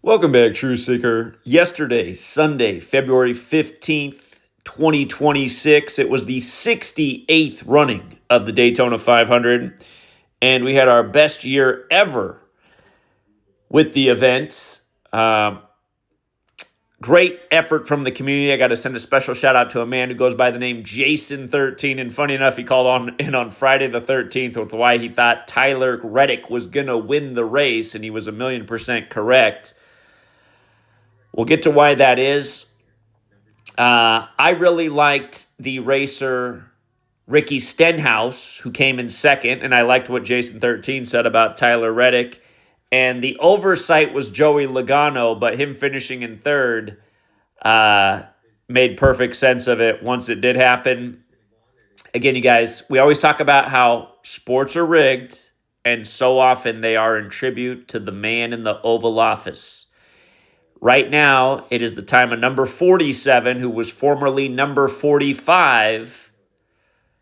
Welcome back, True Seeker. Yesterday, Sunday, February 15th, 2026, it was the 68th running of the Daytona 500, and we had our best year ever with the event. Great effort from the community. I got to send a special shout out to a man who goes by the name Jason13. And funny enough, he called in on Friday the 13th with why he thought Tyler Reddick was going to win the race, and he was 1,000,000% correct. We'll get to why that is. I really liked the racer Ricky Stenhouse, who came in second, and I liked what Jason13 said about Tyler Reddick. And the oversight was Joey Logano, but him finishing in third made perfect sense of it once it did happen. Again, you guys, we always talk about how sports are rigged, and so often they are in tribute to the man in the Oval Office. Right now, it is the time of number 47, who was formerly number 45,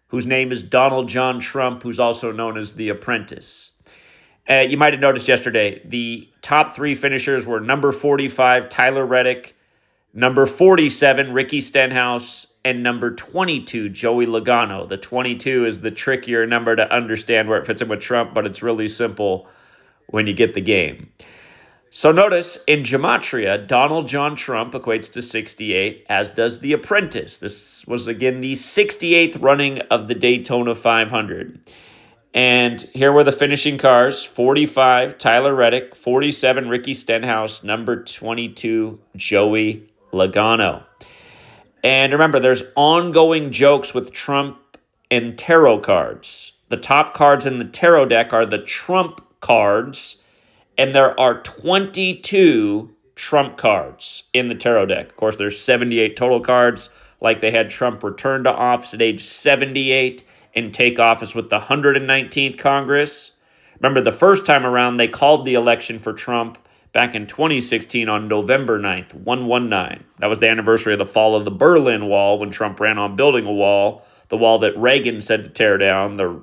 whose name is Donald John Trump, who's also known as The Apprentice. You might have noticed yesterday, the top three finishers were number 45, Tyler Reddick, number 47, Ricky Stenhouse, and number 22, Joey Logano. The 22 is the trickier number to understand where it fits in with Trump, but it's really simple when you get the game. So notice, in Gematria, Donald John Trump equates to 68, as does The Apprentice. This was, again, the 68th running of the Daytona 500. And here were the finishing cars: 45, Tyler Reddick; 47, Ricky Stenhouse; number 22, Joey Logano. And remember, there's ongoing jokes with Trump and tarot cards. The top cards in the tarot deck are the Trump cards, and there are 22 Trump cards in the tarot deck. Of course, there's 78 total cards, like they had Trump return to office at age 78 and take office with the 119th Congress. Remember, the first time around, they called the election for Trump back in 2016 on November 9th, 119. That was the anniversary of the fall of the Berlin Wall, when Trump ran on building a wall, the wall that Reagan said to tear down. The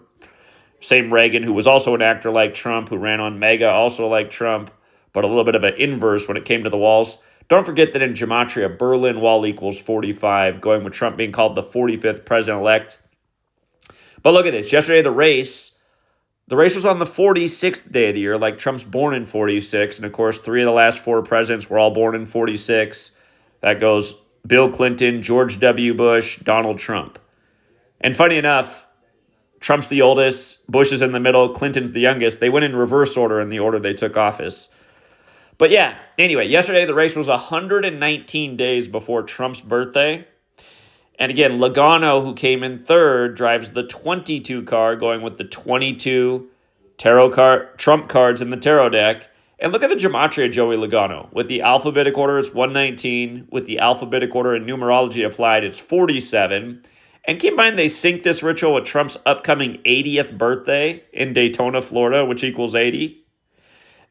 same Reagan who was also an actor like Trump, who ran on MAGA, also like Trump, but a little bit of an inverse when it came to the walls. Don't forget that in Gematria, Berlin Wall equals 45, going with Trump being called the 45th president-elect. But look at this. Yesterday, the race was on the 46th day of the year, like Trump's born in 46. And, of course, 3 of the last 4 presidents were all born in 46. That goes Bill Clinton, George W. Bush, Donald Trump. And funny enough, Trump's the oldest, Bush is in the middle, Clinton's the youngest. They went in reverse order in the order they took office. But, yeah, anyway, yesterday the race was 119 days before Trump's birthday. And again, Logano, who came in third, drives the 22 car, going with the 22 Trump cards in the tarot deck. And look at the Gematria Joey Logano. With the alphabetic order, it's 119. With the alphabetic order and numerology applied, it's 47. And keep in mind, they sync this ritual with Trump's upcoming 80th birthday in Daytona, Florida, which equals 80.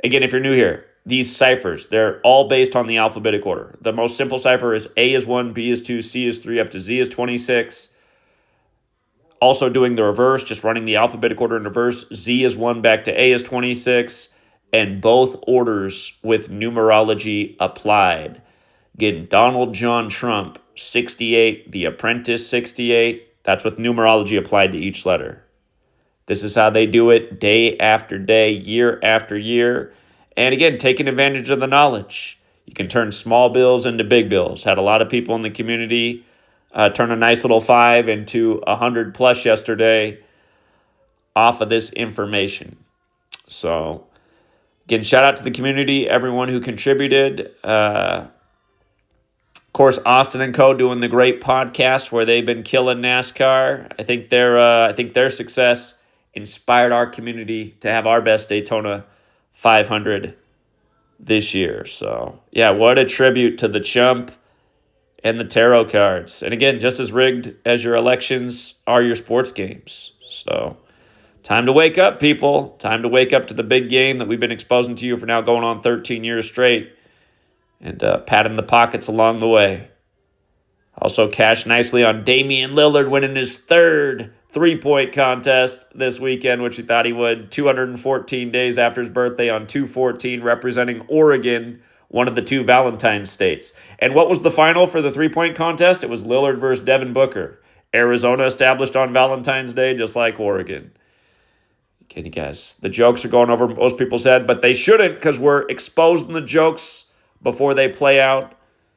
Again, if you're new here, these ciphers, they're all based on the alphabetic order. The most simple cipher is A is 1, B is 2, C is 3, up to Z is 26. Also doing the reverse, just running the alphabetic order in reverse. Z is 1 back to A is 26. And both orders with numerology applied. Again, Donald John Trump, 68. The Apprentice, 68. That's with numerology applied to each letter. This is how they do it day after day, year after year. And again, taking advantage of the knowledge. You can turn small bills into big bills. Had a lot of people in the community turn a nice little 5 into 100 plus yesterday off of this information. So, again, shout out to the community, everyone who contributed. Of course, Austin and Co. doing the great podcast where they've been killing NASCAR. I think their success inspired our community to have our best Daytona 500 this year. So, yeah, what a tribute to the chump and the tarot cards. And again, just as rigged as your elections are your sports games. So, time to wake up, people. Time to wake up to the big game that we've been exposing to you for now going on 13 years straight. And patting the pockets along the way. Also cashed nicely on Damian Lillard winning his third three-point contest this weekend, which he thought he would. 214 days after his birthday on 2/14, representing Oregon one of the two Valentine's states. And what was the final for the three-point contest? It was Lillard versus Devin Booker. Arizona established on Valentine's Day, just like Oregon. Can you guess? The jokes are going over most people's head, but they shouldn't, because we're exposing the jokes before they play out.